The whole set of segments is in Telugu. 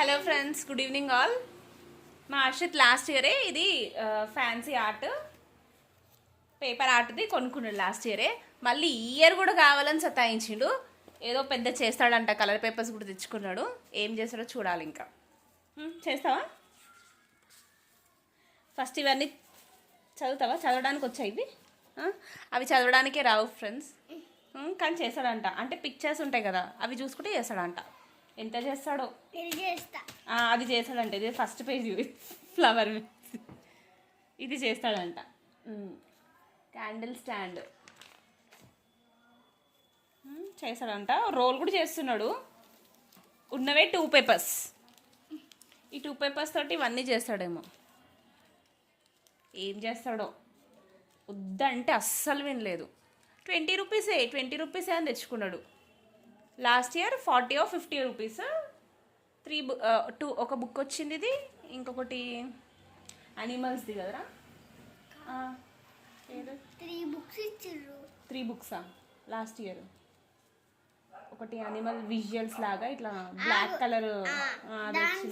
Hello friends, good evening all. మా హర్షిత్ లాస్ట్ ఇయరే ఇది ఫ్యాన్సీ ఆర్ట్ పేపర్ ఆర్ట్ది కొనుక్కున్నాడు లాస్ట్ ఇయరే. మళ్ళీ ఈ ఇయర్ కూడా కావాలని సతాయించిండు. ఏదో పెద్ద చేస్తాడంట, కలర్ పేపర్స్ కూడా తెచ్చుకున్నాడు. ఏం చేస్తాడో చూడాలి. ఇంకా చేస్తావా? ఫస్ట్ ఇవన్నీ చదువుతావా? చదవడానికి వచ్చాయి ఇవి. అవి చదవడానికే రావు ఫ్రెండ్స్, కానీ చేస్తాడంట. అంటే పిక్చర్స్ ఉంటాయి కదా, అవి చూసుకుంటే చేస్తాడంట. ఎంత చేస్తాడో అది చేస్తాడంట. ఇది ఫస్ట్ పేజ్ ఫ్లవర్ ఇది చేస్తాడంట. క్యాండిల్ స్టాండ్ చేస్తాడంట. రోల్ కూడా చేస్తున్నాడు. ఉన్నవే 2 పేపర్స్. ఈ 2 పేపర్స్ తోటి ఇవన్నీ చేస్తాడేమో. ఏం చేస్తాడో వద్దంటే అస్సలు వినలేదు. 20 రూపీసే 20 రూపీసే అని తెచ్చుకున్నాడు. Last year 40 or 50 rupees. 2 ఒక బుక్ వచ్చింది. ఇది ఇంకొకటి యానిమల్స్ది కదరా. 3 బుక్స్ ఇచ్చారు. 3 బుక్సా లాస్ట్ ఇయర్. ఒకటి యానిమల్ విజువల్స్ లాగా ఇట్లా బ్లాక్ కలర్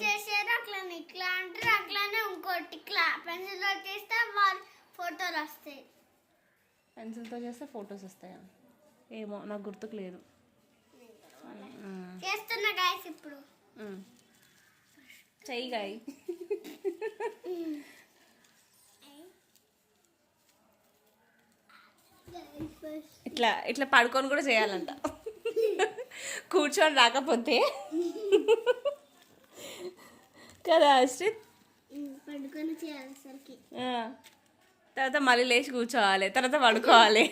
చేశారు. అట్లానే ఇట్లా అంటారు. అట్లానే ఇంకోటి ఇట్లా పెన్సిల్తో చేస్తే వాళ్ళు ఫోటోలు వస్తాయి. పెన్సిల్తో చేస్తే ఫొటోస్ వస్తాయా? ఏమో, నాకు గుర్తుకు లేదు. చేస్తున్నా గాయస్. ఇప్పుడు చెయ్యి గాయ. ఇట్లా ఇట్లా పడుకొని కూడా చేయాలంట. కూర్చొని రాకపోతే కదా అశ్రిత్. పడుకొని చేయాలి సరికి. తర్వాత మళ్ళీ లేచి కూర్చోవాలి, తర్వాత పడుకోవాలి.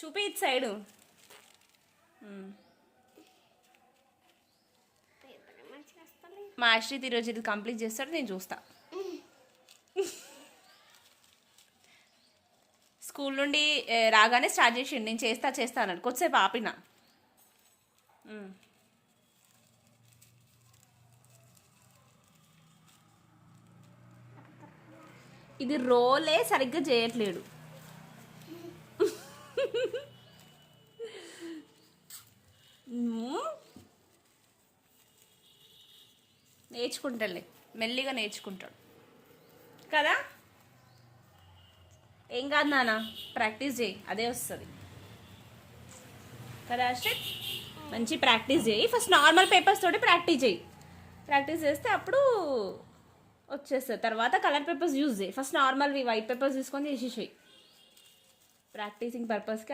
చూపి ఇటు సైడు. మా అశ్రిత్ ఈరోజు ఇది కంప్లీట్ చేస్తాడు, నేను చూస్తా. స్కూల్ నుండి రాగానే స్టార్ట్ చేసిండు. నేను చేస్తా అన్నాడు. కొద్దిసేపు ఆపిన. ఇది రోలే సరిగ్గా చేయట్లేడు. నేర్చుకుంటాడులే, మెల్లిగా నేర్చుకుంటాడు కదా. ఏం కాదు నాన్న, ప్రాక్టీస్ చేయి, అదే వస్తుంది కదా అశ్రిత్. మంచి ప్రాక్టీస్ చేయి. ఫస్ట్ నార్మల్ పేపర్స్ తోటి ప్రాక్టీస్ చేయి. ప్రాక్టీస్ చేస్తే అప్పుడు వచ్చేస్తుంది. తర్వాత కలర్ పేపర్స్ యూజ్ చేయి. ఫస్ట్ నార్మల్వి వైట్ పేపర్స్ తీసుకొని చేసేసేయి. ప్రాక్టీసింగ్ పర్పస్కి